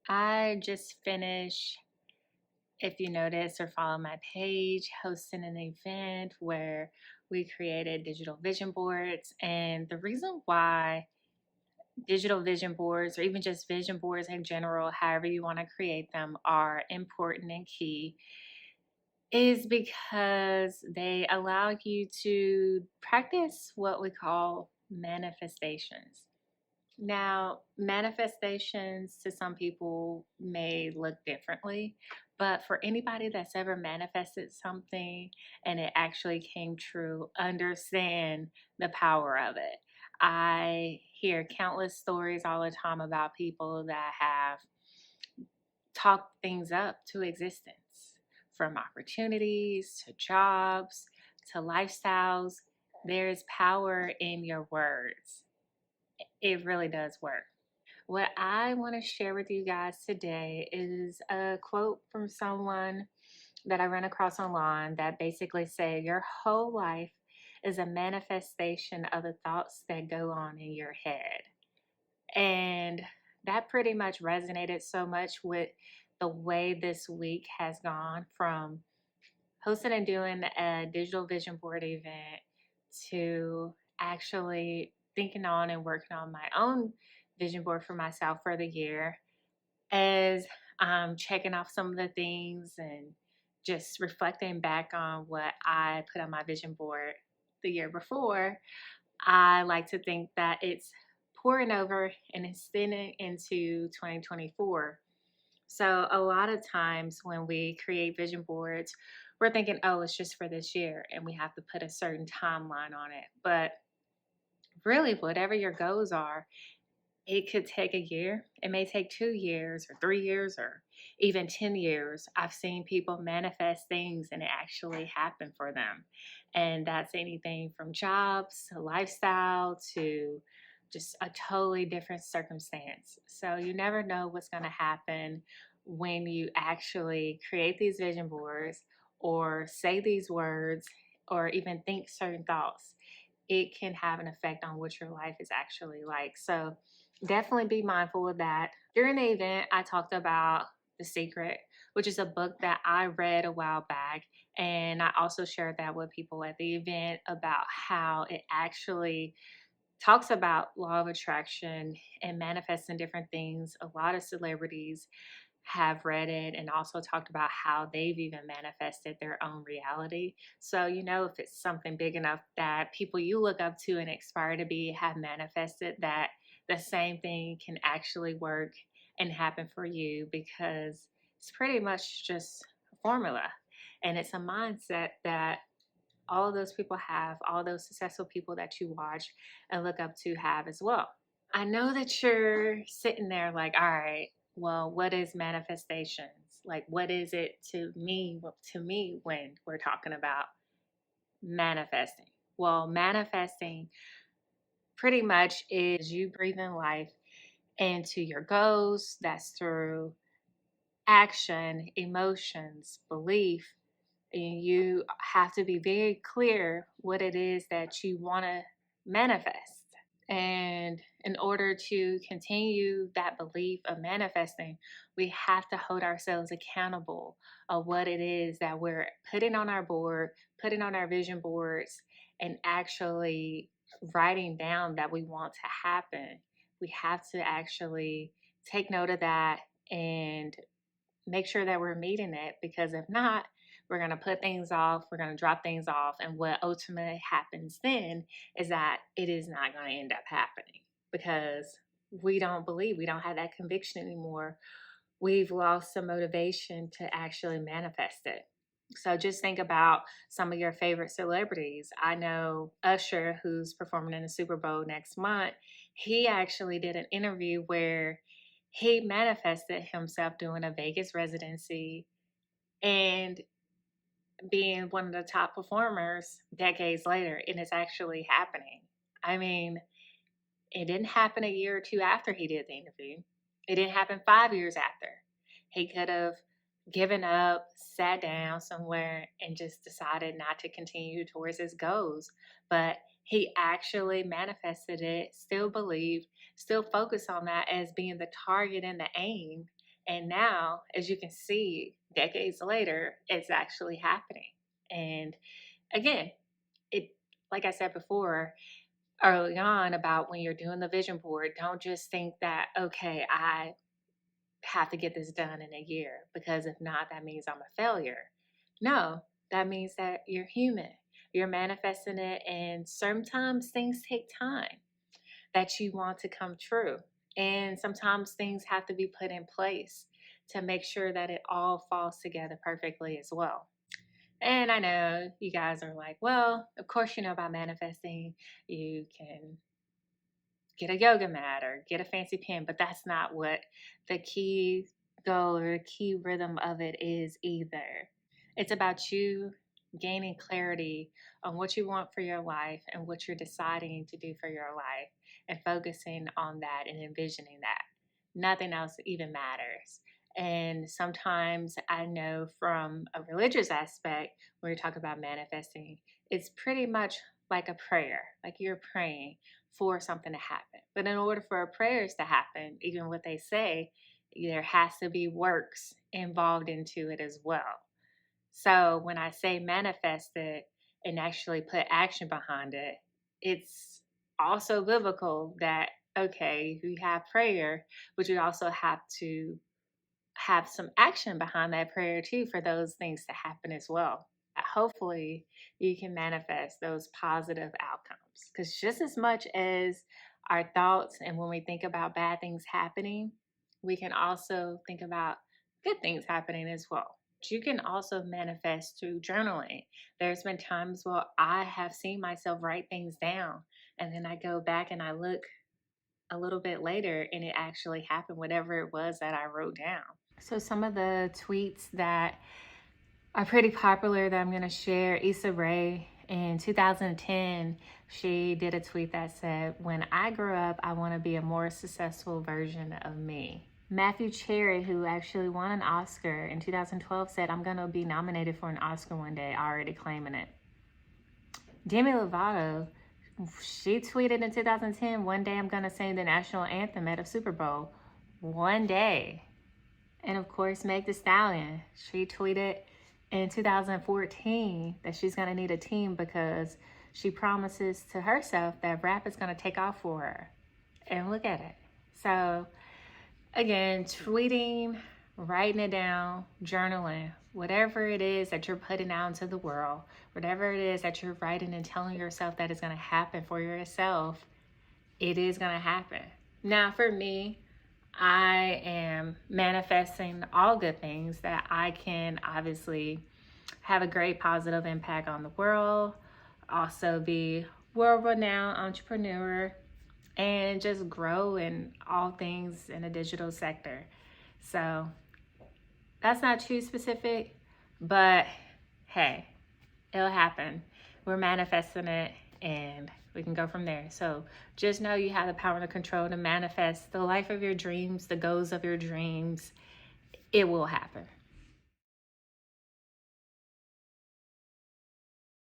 I just finished, if you notice or follow my page, hosting an event where we created digital vision boards. And the reason why digital vision boards, or even just vision boards in general, however you want to create them, are important and key is because they allow you to practice what we call manifestations. Now, manifestations to some people may look differently, but for anybody that's ever manifested something and it actually came true, understand the power of it. I hear countless stories all the time about people that have talked things up to existence, from opportunities to jobs to lifestyles. There is power in your words. It really does work. What I want to share with you guys today is a quote from someone that I ran across online that basically said, "Your whole life is a manifestation of the thoughts that go on in your head." And that pretty much resonated so much with the way this week has gone, from hosting and doing a digital vision board event to actually thinking on and working on my own vision board for myself for the year, as checking off some of the things and just reflecting back on what I put on my vision board the year before. I like to think that it's pouring over and extending into 2024. So a lot of times when we create vision boards, we're thinking, oh, it's just for this year and we have to put a certain timeline on it. But really, whatever your goals are, it could take a year. It may take 2 years or 3 years or even 10 years. I've seen people manifest things and it actually happened for them. And that's anything from jobs to lifestyle to just a totally different circumstance. So you never know what's going to happen when you actually create these vision boards or say these words or even think certain thoughts. It can have an effect on what your life is actually like. So definitely be mindful of that. During the event, I talked about The Secret, which is a book that I read a while back. And I also shared that with people at the event about how it actually talks about law of attraction and manifesting different things. A lot of celebrities have read it and also talked about how they've even manifested their own reality. So, if it's something big enough that people you look up to and aspire to be have manifested, that the same thing can actually work and happen for you, because it's pretty much just a formula. And it's a mindset that all of those people have, all those successful people that you watch and look up to have as well. I know that you're sitting there like, all right, well, what is manifestations? Like, what is it to me when we're talking about manifesting? Well, manifesting pretty much is you breathing life into your goals. That's through action, emotions, belief. And you have to be very clear what it is that you want to manifest. And in order to continue that belief of manifesting, we have to hold ourselves accountable of what it is that we're putting on our board, putting on our vision boards, and actually writing down that we want to happen. We have to actually take note of that and make sure that we're meeting it, because if not, we're going to put things off, we're going to drop things off, and what ultimately happens then is that it is not going to end up happening, because we don't have that conviction anymore. We've lost the motivation to actually manifest it. So just think about some of your favorite celebrities. I know Usher, who's performing in the Super Bowl next month. He actually did an interview where he manifested himself doing a Vegas residency and being one of the top performers decades later, and it's actually happening. I mean, it didn't happen a year or two after he did the interview. It didn't happen 5 years after. He could have given up, sat down somewhere, and just decided not to continue towards his goals. But he actually manifested it, still believed, still focused on that as being the target and the aim, And now, as you can see, decades later, it's actually happening. And again, it, like I said before, early on, about when you're doing the vision board, don't just think that, okay, I have to get this done in a year, because if not, that means I'm a failure. No, that means that you're human. You're manifesting it, and sometimes things take time that you want to come true. And sometimes things have to be put in place to make sure that it all falls together perfectly as well. And I know you guys are like, well, of course you know about manifesting. You can get a yoga mat or get a fancy pen, but that's not what the key goal or the key rhythm of it is either. It's about you gaining clarity on what you want for your life and what you're deciding to do for your life, and focusing on that and envisioning that. Nothing else even matters. And sometimes I know from a religious aspect, when we talk about manifesting, it's pretty much like a prayer, like you're praying for something to happen. But in order for our prayers to happen, even what they say, there has to be works involved into it as well. So when I say manifest it and actually put action behind it, it's also biblical that, okay, you have prayer, but you also have to have some action behind that prayer too for those things to happen as well. Hopefully, you can manifest those positive outcomes, because just as much as our thoughts and when we think about bad things happening, we can also think about good things happening as well. You can also manifest through journaling. There's been times where I have seen myself write things down, and then I go back and I look a little bit later and it actually happened, whatever it was that I wrote down. So some of the tweets that are pretty popular that I'm going to share: Issa Rae in 2010, she did a tweet that said, "When I grow up, I want to be a more successful version of me." Matthew Cherry, who actually won an Oscar in 2012, said, "I'm going to be nominated for an Oscar one day, already claiming it." Demi Lovato, she tweeted in 2010, "One day I'm going to sing the national anthem at a Super Bowl." One day. And of course, Meg Thee Stallion, she tweeted in 2014 that she's going to need a team because she promises to herself that rap is going to take off for her. And look at it. So again, tweeting, writing it down, journaling, whatever it is that you're putting out into the world, whatever it is that you're writing and telling yourself that is going to happen for yourself, it is going to happen. Now, for me, I am manifesting all good things, that I can obviously have a great positive impact on the world, also be world-renowned entrepreneur, and just grow in all things in the digital sector. So that's not too specific, but hey, it'll happen. We're manifesting it, and we can go from there. So just know you have the power and the control to manifest the life of your dreams, the goals of your dreams. It will happen.